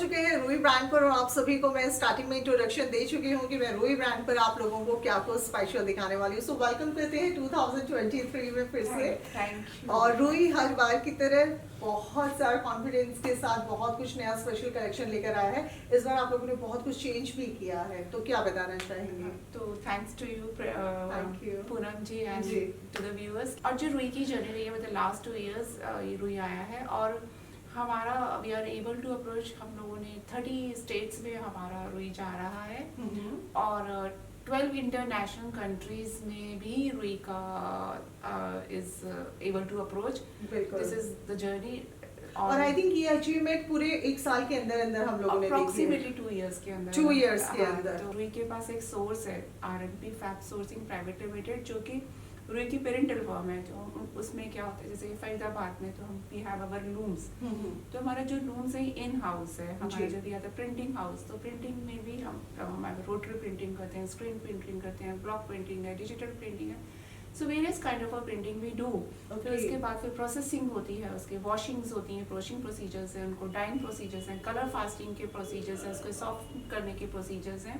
चुके हैं रूई ब्रांड पर और आप सभी को मैं स्टार्टिंग में इंट्रोडक्शन दे चुकी हूँ कि मैं रूई ब्रांड पर आप लोगों को क्या कुछ स्पेशल दिखाने वाली हूँ। सो वेलकम करते हैं 2023 में फिर से। Thank you. और रूई हर बार की तरह बहुत सारा कॉन्फिडेंस के साथ बहुत कुछ नया स्पेशल कलेक्शन लेकर आया है। इस बार आप लोगों ने बहुत कुछ चेंज भी किया है, तो क्या बताना चाहेंगे? तो thanks to you Thank you. Poonam ji and जी। To the viewers. और जो रूई की जर्नी रही है मतलब लास्ट 2 इयर्स ये रूई आया है और हमारा we are able to approach, हम लोगों ने 30 स्टेट्स में हमारा रूई जा रहा है और 12 इंटरनेशनल कंट्रीज में भी रूई का इज एबल टू अप्रोच। बिल्कुल। दिस इज द जर्नी और आई थिंक ये अचीवमेंट पूरे एक साल के अंदर अंदर हम लोगों ने देखी है। अप्रोक्सीमेटली 2 इयर्स के अंदर। 2 years के हाँ, अंदर। तो रूई के पास एक सोर्स है R&P fab sourcing private limited, जो कि रूई की पेरेंटल फर्म है। जो उसमें क्या होता है, जैसे फरीदाबाद में तो हम वी हैव अवर लूम्स, तो हमारा जो लूम्स है इन हाउस है हमारा, जो भी आता है प्रिंटिंग हाउस। तो प्रिंटिंग में भी हम रोटरी प्रिंटिंग करते हैं, स्क्रीन प्रिंटिंग करते हैं, ब्लॉक प्रिंटिंग है, डिजिटल प्रिंटिंग है। So various kind of printing we do. फिर उसके बाद फिर प्रोसेसिंग होती है, उसके वॉशिंग्स होती हैं, वॉशिंग प्रोसीजर्स हैं, उनको डाइंग प्रोसीजर्स हैं, कलर फास्टिंग के प्रोसीजर्स हैं, उसको सॉफ्ट करने के प्रोसीजर्स हैं।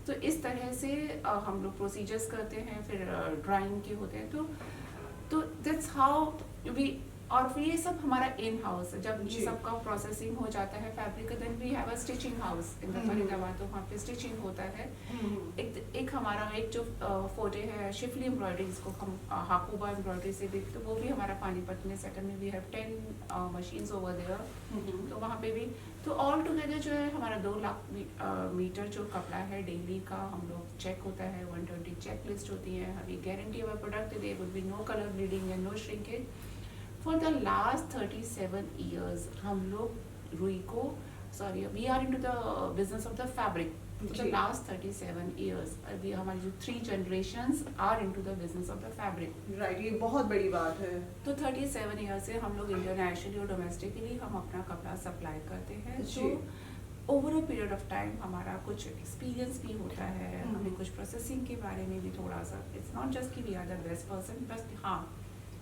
तो इस तरह से हम लोग प्रोसीजर्स करते हैं। फिर ड्राइंग के होते हैं, तो दैट्स हाउ वी। और फिर ये सब हमारा इन हाउस है। जब ये सब का प्रोसेसिंग हो जाता है fabric, then we have a stitching house in the Faridabad, तो वहाँ पे स्टिचिंग होता है। एक हमारा एक जो फोटे है शिफली एम्ब्रॉयडरी, जिसको हम हाकुबा एम्ब्रॉयडरी से भी, तो वो भी हमारा पानीपत में सेटल में we have 10 machines over there, तो वहाँ पे भी। तो ऑल टुगेदर जो है हमारा 2 लाख मीटर जो कपड़ा है डेली का हम लोग चेक होता है, 120 चेक लिस्ट होती है। अभी guarantee our product there would be no colour bleeding and no shrinkage. For the last 37 years हम लोग रूई को, sorry we are into the business of the fabric. The last 37 years अभी हमारी जो 3 generations are into the business of the fabric. Right, ये बहुत बड़ी बात है। तो 37 ईयर्स से हम लोग इंटरनेशनली और डोमेस्टिकली हम अपना कपड़ा सप्लाई करते हैं। तो over a period of time हमारा कुछ एक्सपीरियंस भी होता है, हमें कुछ प्रोसेसिंग के बारे में भी थोड़ा सा, इट्स नॉट जस्ट कि we are the best person, बस हाँ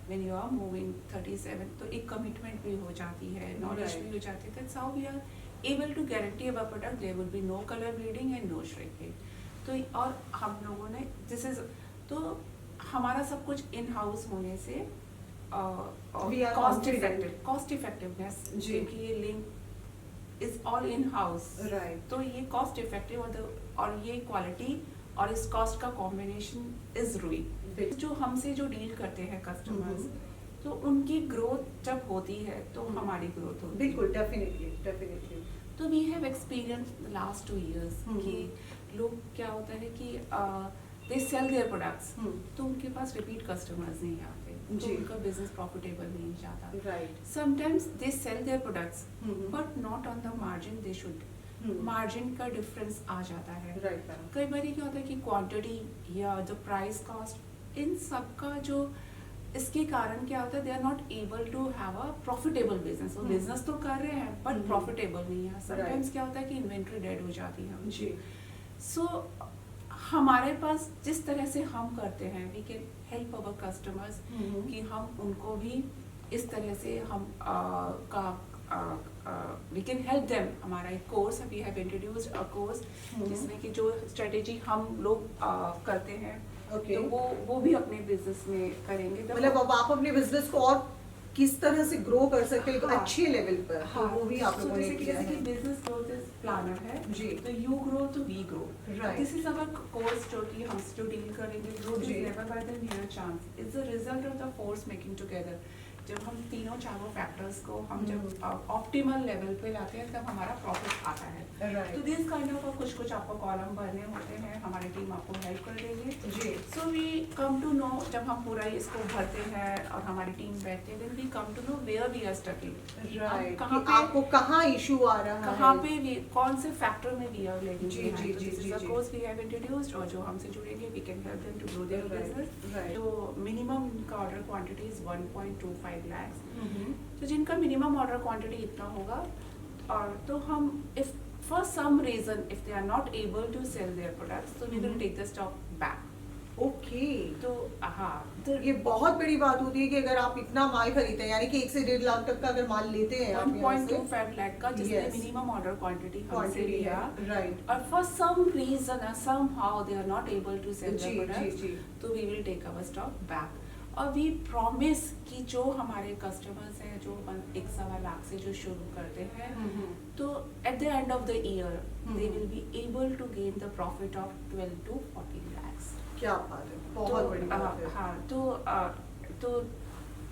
when you are moving 37 तो एक कमिटमेंट भी हो जाती है, नॉलेज भी हो जाती है। That's how we are able to guarantee our product there will be no color bleeding and no shrinkage। तो और हम लोगों ने this is, तो हमारा सब कुछ इन हाउस होने से कॉस्ट इफेक्टिवनेस, क्योंकि ये link is all in house, right. तो ये कॉस्ट इफेक्टिव और ये क्वालिटी और इस कॉस्ट का कॉम्बिनेशन इज रूई। जो हमसे जो डील करते हैं कस्टमर्स, तो उनकी ग्रोथ जब होती है तो हमारी ग्रोथ होती है। बिल्कुल, डेफिनेटली। तो we have experience last 2 years कि लोग क्या होता है कि दे सेल देयर प्रोडक्ट्स, तो उनके पास रिपीट कस्टमर्स नहीं आते, तो उनका बिजनेस प्रॉफिटेबल नहीं जाता। Right. Sometimes they sell their products but not on the margin they should. Margin का डिफरेंस आ जाता है। राइट। कई बार क्या होता है कि क्वांटिटी या जो प्राइस कॉस्ट, इन सब का जो इसके कारण क्या होता है, they are not able to have a profitable business. वो बिजनेस तो कर रहे हैं बट प्रॉफिटेबल नहीं है। समटाइम्स क्या होता है कि इन्वेंट्री डेड हो जाती है जी। सो हमारे पास जिस तरह से हम करते हैं, we can help our customers कि हम उनको भी इस तरह से हम वी कैन हेल्प देम। हमारा एक course we have introduced a course, जिसमें कि जो स्ट्रेटेजी हम लोग करते हैं, तो वो भी अपने बिजनेस में करेंगे। मतलब अब आप अपने बिजनेस को और किस तरह से ग्रो कर सकते हैं, हाँ, अच्छे लेवल पर, हाँ, तो वो भी आप लोगों ने किया जैसे कि है। बिजनेस ग्रोथ इज प्लानर है जी। तो यू ग्रो तो we grow. Right. This is our course जो कि हम जो डील करेंगे। ग्रोथ इज जी। Never by the mere chance, it's the result of the force making together. जब हम तीनों चारों फैक्टर्स को हम जब ऑप्टिमल लेवल पे लाते हैं तब हमारा प्रॉफिट आता है। Right. तो दिस काइंड ऑफ कुछ आपको कॉलम भरने होते हैं, हमारी टीम आपको हेल्प कर देगी। जी। So we come to know, जब हम पूरा इसको भरते हैं और हमारी टीम बैठते हैं, then we come to know where we are stocking. Right, कहाँ कि पे आपको कहाँ इशू आ रहा है, कहाँ पे भी कौन से फैक्टर में वी आर लेकिन जी, जी, जी, जी, जी। कोर्स वी हैव इंट्रोड्यूस्ड, और जो हमसे जुड़ेंगे we can help them to grow their business. Right. जो मिनिमम का ऑर्डर क्वांटिटी इज 1.25 लाख, तो जिनका मिनिमम ऑर्डर क्वांटिटी इतना होगा, और तो हम if for some reason if they are not able to sell their products, तो we will take the stock back. Okay. तो हाँ, तो ये बहुत बड़ी बात होती है कि अगर आप इतना माल खरीदते हैं, यानी कि 1 से 1.5 लाख तक का अगर माल लेते हैं आप यहाँ से 1.25 लाख का जिसने Yes. मिनिमम ऑर्डर क्वांटिटी हमसे क्वांटिटी है, लिया, राइट। और for some reason somehow they are not able to sell the जी जी products, जी। तो we will take our stock back। और वी प्रॉमिस कि जो हमारे कस्टमर्स हैं जो 1.25 लाख से जो शुरू करते हैं, तो at the end of the year they will be able to gain the profit of 12 to 14 lakhs। क्या बात है, बहुत बड़ी बात है। हाँ, तो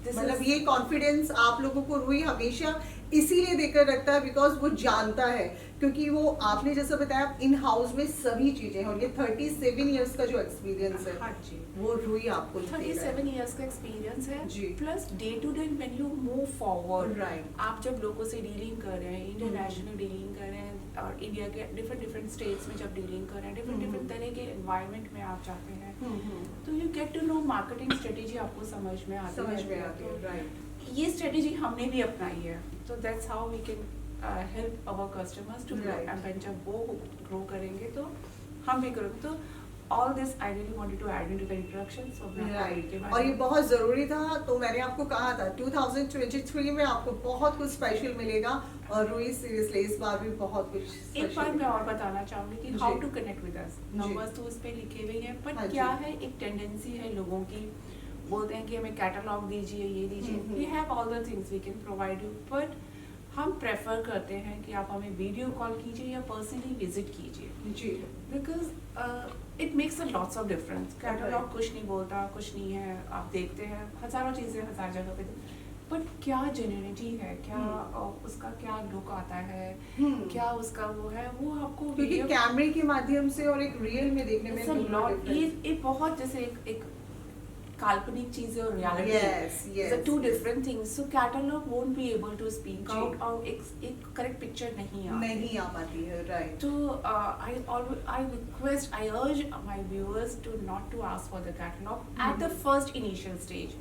this मतलब is- ये कॉन्फिडेंस आप लोगों को रूही हमेशा इसीलिए देकर रखता है बिकॉज वो जानता है, क्योंकि वो आपने जैसा बताया इन हाउस में सभी चीजें हैं, और ये 37 इयर्स का जो एक्सपीरियंस है हाँ जी, वो रूही आपको दे रहा है। 37 इयर्स का एक्सपीरियंस है, जी। Plus day to day when you move forward, right. आप जब लोगों से डीलिंग कर रहे हैं, इंटरनेशनल डीलिंग कर रहे हैं, और इंडिया के डिफरेंट स्टेट्स में जब डीलिंग कर रहे हैं, डिफरेंट तरह के एनवायरनमेंट में आप जाते हैं, तो you get to know marketing strategy आपको समझ में आती समझ है। में आती है, तो राइट। ये स्ट्रेटेजी हमने भी अपनाई है, तो that's how we can help our customers to grow, Right. And जब वो ग्रो करेंगे तो हम भी करेंगे। तो all this I really wanted to add into the introduction, so right, और ये बहुत ज़रूरी था, तो मैंने आपको कहा था 2023 में आपको बहुत कुछ स्पेशल मिलेगा, और रूही सीरियसली इस बार भी बहुत कुछ एक बार मैं और बताना चाहूंगी कि जी। How to connect with us. जी। नंबर्स तो उस पे लिखे हुए हैं, हाँ पर जी। क्या है, एक टेंडेंसी है लोगों की, बोलते हैं कि हमें कैटलॉग दीजिए, ये दीजिए, we have all the things we can provide you, but हम प्रेफर करते हैं कि आप हमें वीडियो कॉल कीजिए या पर्सनली विजिट कीजिए, जी। Because it makes a lots of difference. Catalogue कुछ नहीं बोलता, कुछ नहीं है, आप देखते हैं हजारों चीज़ें हज़ार जगह पे, बट क्या जेन्युइनिटी है, क्या उसका क्या लुक आता है, क्या उसका वो है, वो आपको क्योंकि video- कैमरे के माध्यम से और एक रियल में देखने में It's a दोनों lot- difference। ये बहुत जैसे एक काल्पनिक चीज है और reality, Yes, yes, to yes. Different things. So catalogue won't be able to speak जी। आउट, और एक करेक्ट पिक्चर नहीं आती। नहीं आ पाती है, राइट। तो I request, I urge my viewers to not to ask for the catalog at the first initial stage.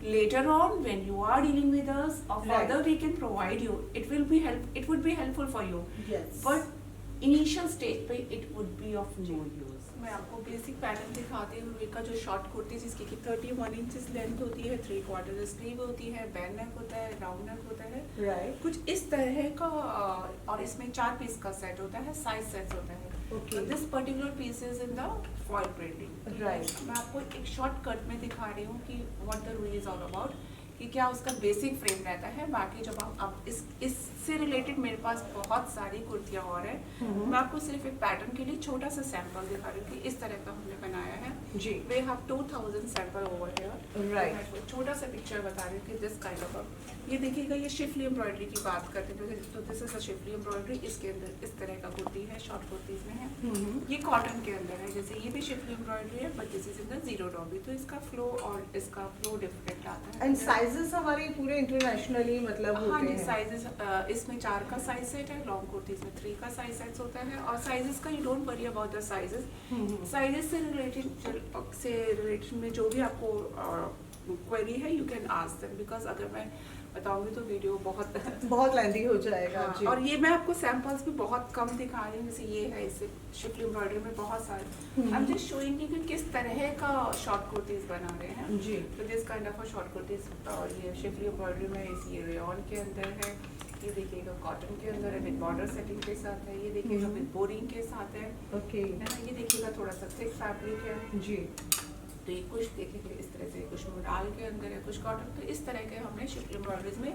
Later on, when you are dealing with us, or Right. further we can provide you. It would be helpful for you. Yes. But initial stage पे it would be of no use. मैं आपको basic pattern दिखाती हूँ। एक का जो short kurti जिसकी कि 31 इंचेस लेंथ होती है, 3/4 स्लीव होती है, बैन नेक होता है, राउंड नेक होता है, राइट। कुछ इस तरह का, और इसमें 4 पीस का सेट होता है, साइज सेट होता है। Okay. This particular piece is in the foil printing. Right. मैं आपको एक शॉर्ट कट में दिखा रही हूँ कि what the rule is all about, कि क्या उसका बेसिक फ्रेम रहता है। बाकी जब आप इससे रिलेटेड मेरे पास बहुत सारी कुर्तियाँ और हैं। मैं आपको सिर्फ एक पैटर्न के लिए छोटा सा सैंपल दिखा रही हूँ कि इस तरह का हमने बनाया है। जी। We have 2000 sample over here. Right. मैं आपको छोटा सा पिक्चर बता रही हूँ कि दिस काइंड ऑफ, ये देखिएगा, ये शिफली एम्ब्रॉयडरी की बात करते हैं, तो this is a Schiffli embroidery. इसके अंदर इस तरह का कुर्ती है, शॉर्ट कुर्तीज में है। ये कॉटन के अंदर है, जैसे ये भी शिफली एम्ब्रॉयडरी है, but this is in the zero dobby, तो इसका फ्लो और इसका फ्लो डिफरेंट आता है। एंड साइजेस हमारे पूरे इंटरनेशनली मतलब हाँ होते जी, हैं। साइजेस इसमें 4 का साइज सेट है, लॉन्ग कुर्तीज में 3 का साइज सेट होता है, और साइजेस का you don't worry about the sizes. Sizes से रिलेटेड में जो भी आपको क्वेरी है, you can ask them, because अगर मैं बताऊंगी तो वीडियो बहुत बहुत लेंथी हो जाएगा। हाँ, जी। और ये मैं आपको सैंपल्स भी बहुत कम दिखा रही हूँ, जैसे ये है, इससे शिफली एम्ब्रॉयडरी में बहुत सारे। I am just showing you कि किस तरह का शॉर्ट कुर्तीज बना रहे हैं। जी। तो this kind of short kurtis, और ये शिफली एम्ब्रॉयडरी में ये रेयॉन के अंदर है, ये देखिएगा कॉटन के अंदर है, विद बॉर्डर सेटिंग के साथ है, ये देखिएगा विद बोरिंग के साथ है ओके। ना, ये देखिएगा थोड़ा सा थिक फैब्रिक है। जी। तो ये कुछ देखिए इस तरह से, कुछ मोडाल के अंदर है, कुछ कॉटन, तो इस तरह के हमने शिफली एम्ब्रॉयडरीज में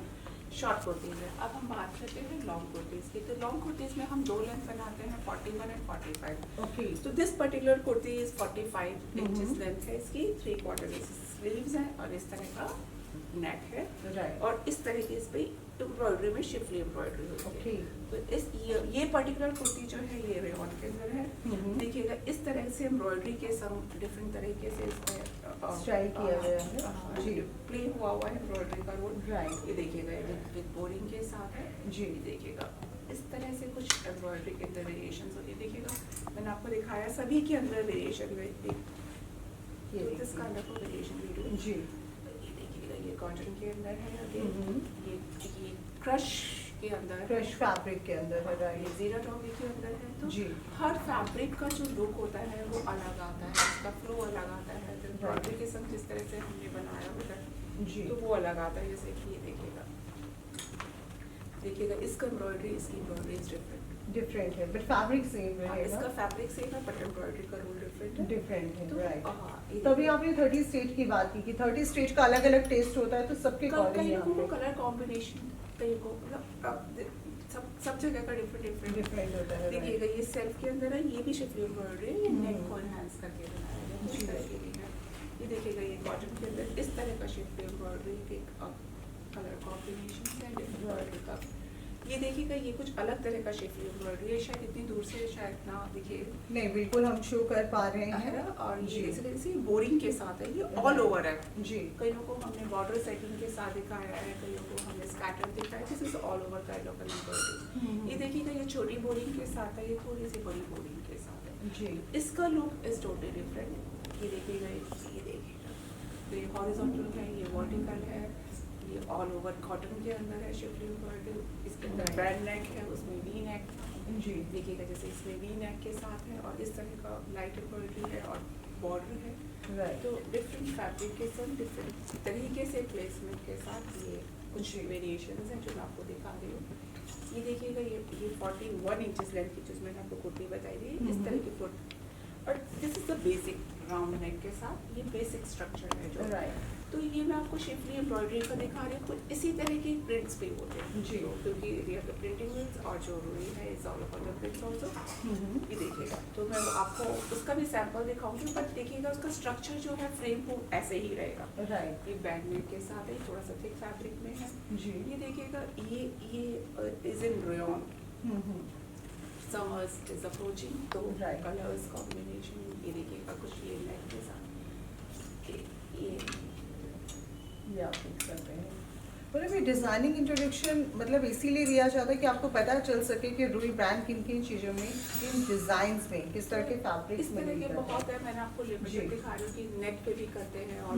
शॉर्ट कुर्तीज है। अब हम बात करते हैं लॉन्ग कुर्तीज की। तो लॉन्ग कुर्तीज में हम 2 लेंथ बनाते हैं, 41 एंड 45। ओके। तो this particular kurti is 45 inches length है इसकी, 3/4 स्लीव्स है, और इस तरह का नेक है, राइट। और इस तरह की इस पे एम्ब्रॉयडरी में शिफली एम्ब्रॉयडरी होती है। ओके। तो इस ये पर्टिकुलर कुर्ती जो है, ये रेयॉन के अंदर है। देखिएगा इस तरह से एम्ब्रॉयडरी के सम डिफरेंट तरीके से इसमें स्टाइल किया गया है। जी। प्ले हुआ हुआ है एम्ब्रॉयडरी का रोल। राइट। ये देखिएगा, ये विद बोरिंग के साथ है। जी। ये देखिएगा इस तरह से कुछ एम्ब्रॉयडरी के अंदर वेरिएशंस होती है। देखिएगा मैंने आपको दिखाया सभी के अंदर वेरिएशन में, ये this kind of variation video. जी। ये देखिएगा, ये कॉटन के अंदर है, ये क्रश के अंदर है, क्रश फैब्रिक के अंदर है, ये राइट जीरा टॉपी के अंदर है। तो जी। हर फैब्रिक का जो लुक होता है वो अलग आता है, उसका फ्लो अलग आता है, तो एम्ब्रॉयडरी के संग जिस तरह से हमने बनाया होता है जी तो वो अलग आता है। जैसे कि ये देखिएगा, देखिएगा इसका एम्ब्रॉयडरी, इसकी एम्ब्रॉयडरी इज डिफरेंट। डिफरेंट है बट फैब्रिक सेम इसका रहेगा, फैब्रिक सेम है बट एम्ब्रॉयडरी का रूल डिफरेंट है। डिफरेंट है, तो राइट। हाँ, ये तभी देखिए। आपने 30 स्टेट की बात की कि 30 स्टेट का अलग अलग टेस्ट होता है, तो सबके अकॉर्डिंग कई यहाँ लोगों को पे कलर कॉम्बिनेशन, कई को मतलब सब जगह का डिफरेंट डिफरेंट होता है, देखिएगा ये सेल्फ के अंदर है, ये भी शिफली एम्ब्रॉयडरी है, ये नेक को एनहांस करके बनाया है, जी। इस तरह के भी है। ये देखिएगा ये कॉटन के अंदर इस तरह का शिफली एम्ब्रॉयडरी के कलर कॉम्बिनेशन है एम्ब्रॉयडरी का। ये देखिएगा ये कुछ अलग तरह का शिफली एम्ब्रॉयडरी है, शायद इतनी दूर से शायद ना दिखे नहीं बिल्कुल हम शो कर पा रहे है हैं। ना। और ये जी। इस तरह से बोरिंग के साथ है, ये ऑल ओवर है। जी कईयों को हमने बॉर्डर सेटिंग के साथ दिखाया है, कईयों को हमने स्कैटर दिखाया है, this is all over kind of embroidery. ये देखिएगा ये छोटी बोरिंग के साथ है, ये थोड़ी सी बड़ी बोरिंग के साथ है। जी इसका लुक इज टोटली डिफरेंट। ये देखिएगा, ये देखिएगा, तो ये हॉरिजॉन्टल है, ये वर्टिकल है, ये ऑल ओवर कॉटन के अंदर है शिफली एम्ब्रॉयडरी। इसके अंदर ब्रांड नेक है, उसमें वी नेक, जी देखिएगा जैसे इसमें वी नेक के साथ है, और इस तरह का लाइट एम्ब्रॉयडरी है और बॉर्डर है। राइट तो डिफरेंट फैब्रिक के साथ डिफरेंट तरीके से प्लेसमेंट के साथ ये कुछ जी। वेरिएशंस हैं जो मैं आपको दिखा रही हूँ। ये देखिएगा ये 41 इंचेस लेंथ की जो मैंने आपको कुर्ती बताई थी, इस तरह की कुर्ती, और this is the basic round neck के साथ ये बेसिक स्ट्रक्चर है जो। राइट तो ये मैं आपको शिफली एम्ब्रॉयडरी का दिखा रही हूँ, कुछ इसी तरह के प्रिंट्स पे होते हैं जी। तो क्योंकि ये द प्रिंटिंग मीन्स, और जो रुई है is all over the prints also. ये देखिएगा, तो मैं आपको उसका भी सैंपल दिखाऊंगी, बट देखिएगा उसका स्ट्रक्चर जो है फ्रेम को ऐसे ही रहेगा। राइट ये बैग नेक के साथ है, थोड़ा सा थिक फैब्रिक में है। जी ये देखिएगा, ये is in rayon, summers is approaching, तो Right. कलर्स कॉम्बिनेशन ये देखिएगा कुछ ये नेक के साथ, ये आप देख सकते हैं। मतलब ये डिज़ाइनिंग इंट्रोडक्शन मतलब इसीलिए दिया जाता है कि आपको पता चल सके कि रुई ब्रांड किन किन चीज़ों में, किन डिज़ाइंस में, किस तरह के फैब्रिक्स इस में तरह के डील करते बहुत हैं। है। मैंने आपको जी। लिमिटेड दिखा रही हूँ कि नेट पे भी करते हैं और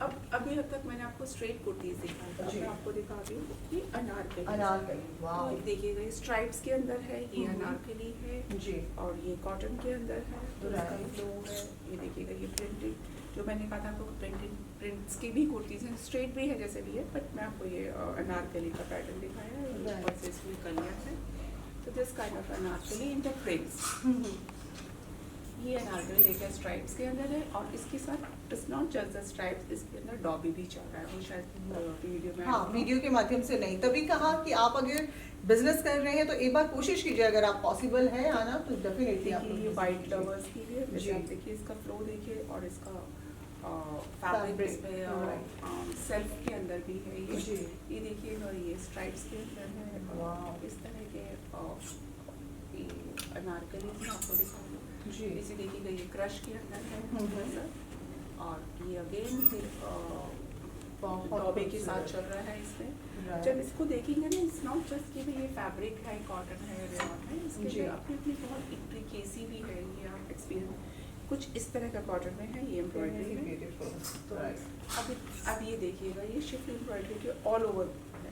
अब अभी तक मैंने आपको स्ट्रेट कुर्तीज दिखाई, अब जी। मैं आपको दिखा रही हूँ ये अनारकली। अनारकली, वाह। तो देखिएगा ये स्ट्राइप्स के अंदर है, ये अनारकली है जी और ये कॉटन के अंदर है, तो इसका Right. फ्लो है। ये देखिएगा ये प्रिंटेड, जो मैंने कहा था आपको प्रिंटेड प्रिंट्स की भी कुर्तीज हैं, स्ट्रेट भी है जैसे भी है, बट मैं आपको ये अनारकली का पैटर्न दिखाया है, Right. ऊपर से इसमें कलियाँ हैं, तो this kind of Anarkali in the prints. ये अनारकली देखिए स्ट्राइप्स के अंदर है, और इसके साथ it's not just the stripes, इसके अंदर डॉबी भी चल रहा है, वो शायद वीडियो में हाँ वीडियो के माध्यम से नहीं, तभी कहा कि आप अगर बिजनेस कर रहे हैं तो एक बार कोशिश कीजिए, अगर आप पॉसिबल है आना तो डेफिनेटली आप देखिए ये वाइट लवर्स के लिए, जी। जैसे आप देखिए इसका फ्लो देखिए, और इसका Fabric, फैब्रिक इस पे right. सेल्फ के अंदर भी है ये। जी। ये देखिए, और ये स्ट्राइप्स के अंदर है, Wow. इस तरह के ये अनारकली मैं आपको दिखा रही हूँ। जी इसे देखिएगा ये क्रश के अंदर है थोड़ा सा, और ये अगेन फिर बहुत डॉबे के साथ खूबसूरत। चल रहा है इसमें। Right. जब इसको देखेंगे ना, इट्स नॉट जस्ट कि भाई ये फैब्रिक है, कॉटन है, रेयॉन है, इसके जी। लिए अपनी अपनी बहुत इंट्रिकेसी भी है। ये आप एक्सपीरियंस कुछ इस तरह का कॉटन में है, ये एम्ब्रॉयडरी है। ब्यूटीफुल, तो राइट अब ये देखिएगा, ये शिफ्ट एम्ब्रॉयडरी के ऑल ओवर है।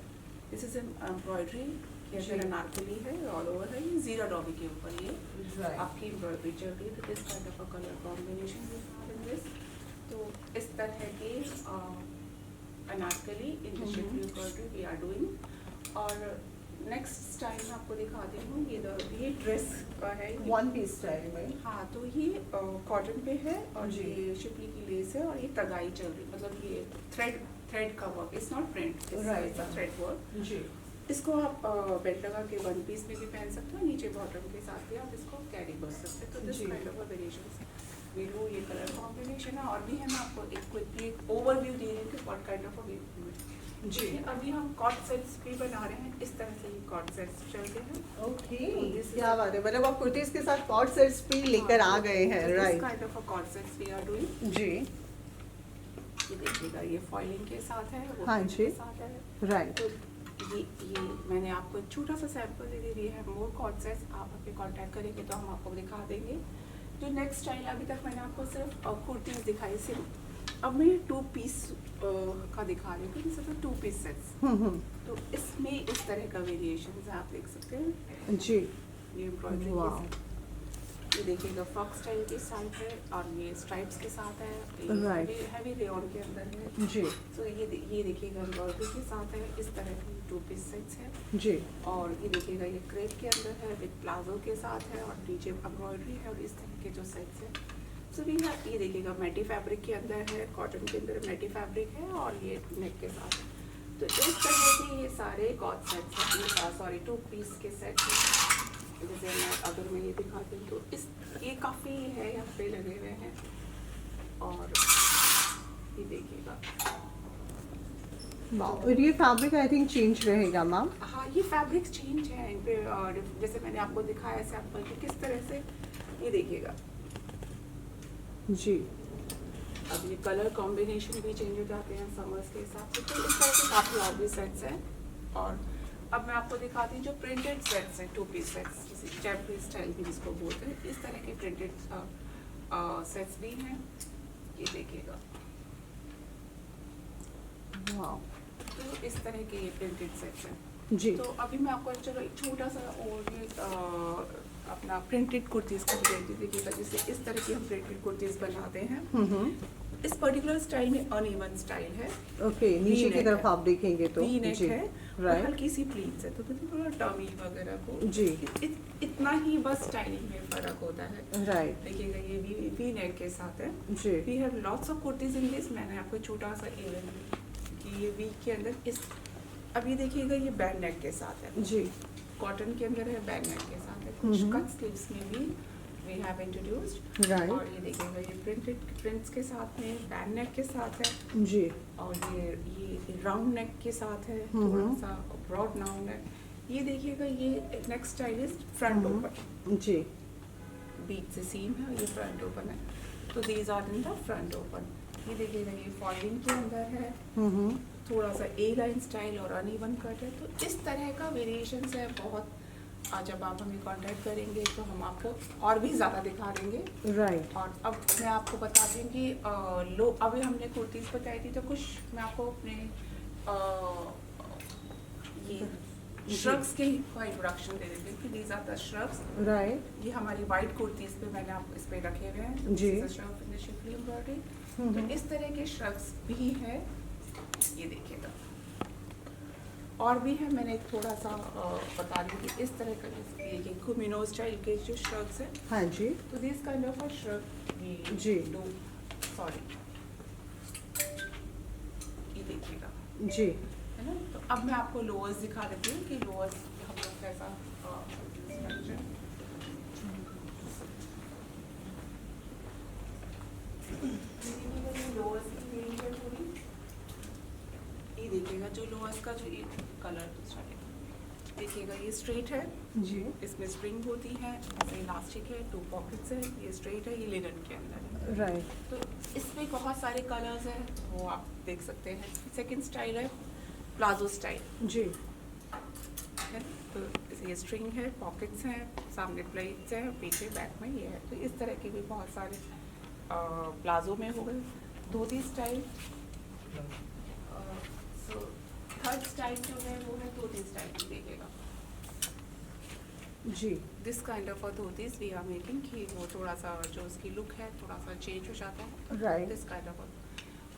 दिस इज एम्ब्रॉयडरी के जी। अंदर अनारकली है, ऑल ओवर है, ये जीरा डॉबी के ऊपर ये राइट आपकी एम्ब्रॉयडरी चल रही है। तो this kind of a colour combination in this, तो इस तरह के anarkali in the shift embroidery we are doing. और नेक्स्ट स्टाइल मैं आपको दिखाती हूँ, ये ड्रेस का है, वन पीस स्टाइल में। हाँ, तो ये कॉटन पे है, और जी। ये शिपली की लेस है, और ये तगाई चल रही, मतलब ये थ्रेड का work, it's not print, Right. Thread work. जी इसको आप बेल्ट लगा के वन पीस में भी पहन सकते हो, नीचे बॉटम के साथ भी आप इसको कैरी कर सकते हो। तो दिस जी। Kind of variations we do, ये कलर कॉम्बिनेशन है, और भी है। मैं आपको एक क्विकली ओवरव्यू दे रही हूँ कि व्हाट काइंड ऑफ जी अभी हम कॉट सेट्स भी बना रहे हैं, इस तरह से ये कॉट सेट्स चलते हैं। ओके, This is क्या बात है, मतलब आप कुर्तीज के साथ कॉट सेट्स भी लेकर आ गए हैं, right kind of a cot sets we are doing. जी ये देखिएगा, ये फॉइलिंग के साथ है, वो हाँ print जी। के साथ है। राइट तो ये मैंने आपको एक छोटा सा सैंपल दे दिया है, मोर कॉट सेट्स आप हमें कांटेक्ट करेंगे तो हम आपको दिखा देंगे। जो नेक्स्ट स्टाइल, अभी तक मैंने आपको सिर्फ कुर्तीज दिखाई, सिर्फ अब मैं 2 पीस का दिखा रही हूँ, जैसे तो 2 पीस सेट्स। तो इसमें इस तरह का वेरिएशन आप देख सकते हैं। जी, ये एम्ब्रॉयडरी वाह, ये देखिएगा फ्रॉक स्टाइल के साथ है और ये स्ट्राइप्स के साथ है, Right. हैवी रेयॉन के अंदर है। जी, तो ये देखिएगा एम्ब्रॉयडरी के साथ है, इस तरह की 2 पीस सेट्स है। जी, और ये देखिएगा ये क्रेप के अंदर है विद प्लाजो के साथ है और नीचे एम्ब्रॉयडरी है और इस तरह के जो सेट्स हैं। सो भी ये देखिएगा मैटी फैब्रिक के अंदर है, कॉटन के अंदर मैटी फैब्रिक है और ये नेक के साथ है। तो इस तरह के ये सारे कॉट सेट्स हैं, सॉरी 2 पीस के सेट्स हैं। जैसे अगर मैं ये दिखाती हूँ तो ये काफ़ी है यहाँ पे लगे हुए हैं। और ये देखिएगा, और ये फैब्रिक आई थिंक चेंज रहेगा मैम। हाँ ये फैब्रिक चेंज है इन पे। और जैसे मैंने आपको दिखाया सैम्पल कि किस तरह से, ये देखिएगा जी, अब ये कलर कॉम्बिनेशन भी चेंज हो जाते हैं समर्स के हिसाब से। तो इस तरह के काफ़ी और भी सेट्स हैं। और अब मैं आपको दिखाती हूँ जो प्रिंटेड सेट्स हैं, 2 पीस सेट्स, जैसे जैपनीज स्टाइल भी जिसको बोलते हैं, इस तरह के प्रिंटेड सेट्स भी हैं। ये देखिएगा, वाह, तो इस तरह के ये प्रिंटेड सेट्स हैं। जी, तो अभी मैं आपको चलो एक छोटा सा और ये अपना प्रिंटेड कुर्तीज़ का डिजाइन देखिएगा। जैसे इस तरह की हम प्रिंटेड कुर्तीज़ बनाते हैं। इस पर्टिकुलर स्टाइल में अनइवन स्टाइल है। ओके, नीचे की तरफ आप देखेंगे तो वी नेक जी, है और राइट, हल्की सी प्लीट्स है, तो थोड़ा टमी वगैरह को जी, इतना ही बस स्टाइलिंग में फर्क होता है। राइट, देखिएगा ये वी नेक के साथ है। जी, we have lots of kurtis in this. मैंने आपको छोटा सा इवन कि ये वी के अंदर इस, अब ये देखिएगा ये बैक नेक के साथ है, जी, कॉटन के अंदर है, बैक नेक के साथ है। कुछ कट स्लीव्स में भी वी हैव इंट्रोड्यूस्ड। राइट, और ये देखिएगा ये प्रिंटेड प्रिंट्स के साथ में बैक नेक के साथ है। जी, और ये राउंड नेक के साथ है, थोड़ा सा ब्रॉड राउंड नेक। ये देखिएगा ये neck style is front open, जी, बीच से सीम है, ये फ्रंट ओपन है। तो these are in the front open. ये देखिएगा ये फॉलिंग के अंदर है, थोड़ा सा ए लाइन स्टाइल और अनइवन कट है। तो इस तरह का वेरिएशंस है बहुत। आज जब आप हमें कांटेक्ट करेंगे तो हम आपको और भी ज़्यादा दिखा देंगे। राइट, और अब मैं आपको बताती हूँ कि अभी हमने कुर्तीज़ बताई थी, तो कुछ मैं आपको अपने ये श्रग्स के इंट्रोडक्शन दे देती हूँ कि these are the shrugs. Right, ये हमारी वाइट कुर्तीज़ पे मैंने आपको इस पे रखे हुए हैं जी। Schiffli embroidery. तो इस तरह के श्रग्स भी है, ये देखिएगा। और भी है, मैंने थोड़ा सा बता दी कि इस तरह का देखिए कुमिनो स्टाइल के जो श्रग्स हैं। हाँ जी, तो this kind of a shrug ये जी। सॉरी ये देखिएगा, जी, है ना। तो अब मैं आपको लोअर्स दिखा देती हूँ कि लोअर्स हम लोग कैसा structure। ये लोअर्स की range है पूरी। ये देखिएगा जो लोअर्स का जो ये कलर दूसरा देखिएगा, ये स्ट्रेट है, जी, इसमें स्प्रिंग होती है, ऐसे इलास्टिक है, 2 पॉकेट्स है, ये स्ट्रेट है, ये लिनन के अंदर है। राइट, तो इसमें बहुत सारे कलर्स हैं, वो आप देख सकते हैं। सेकंड स्टाइल है प्लाजो स्टाइल, जी, है ना। तो ये स्ट्रिंग है, पॉकेट्स हैं, सामने प्लेट्स हैं, पीछे बैक में ये है। तो इस तरह के भी बहुत सारे प्लाजो में हो गए। Dhoti style, so third style जो है वो है धोती स्टाइल। देखिएगा जी, this kind of a dhotis we are making कि वो थोड़ा सा जो उसकी लुक है थोड़ा सा चेंज हो जाता है। राइट, दिस काइंड ऑफ,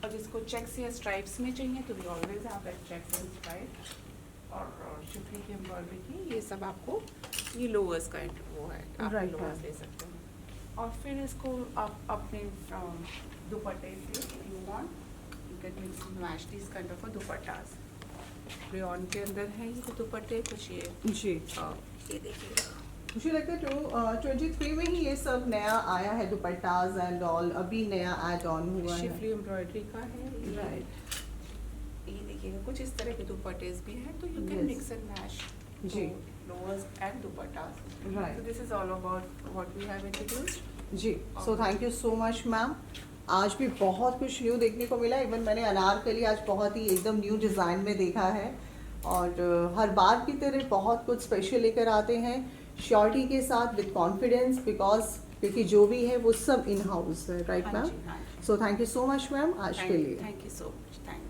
और जिसको चेक्स या स्ट्राइप्स में चाहिए तो we always have that checks and stripes. और शिफली की एम्ब्रॉयडरी की ये सब आपको, ये लोअर्स का वो है, आप Right, लोअर्स right. ले सकते हैं। और फिर इसको आप अपने दुपट्टे से you want you can mix match this kind of a दुपट्टास। Rayon के अंदर है ये दुपट्टे, कुछ ये जी। ये देखिएगा। मुझे लगता है 23 में ही ये सब नया आया है, दुपट्टाज एंड ऑल, अभी नया ऐड ऑन हुआ है। शिफली एम्ब्रॉयडरी का है, राइट, ये देखिएगा कुछ इस तरह के दुपट्टेस भी हैं, तो you can Yes. Mix and match जी। Lowers and dupattas. Right, So this is all about what we have introduced. जी। So thank you so much ma'am. आज भी बहुत कुछ न्यू देखने को मिला। इवन मैंने अनारकली आज बहुत ही एकदम न्यू डिज़ाइन में देखा है, और हर बार की तरह बहुत कुछ स्पेशल लेकर आते हैं, श्योरिटी के साथ, विद कॉन्फिडेंस, बिकॉज क्योंकि जो भी है वो सब इन हाउस है, राइट हाँ मैम? जी, हाँ जी। So thank you so much ma'am आज के लिए। Thank you so much, thank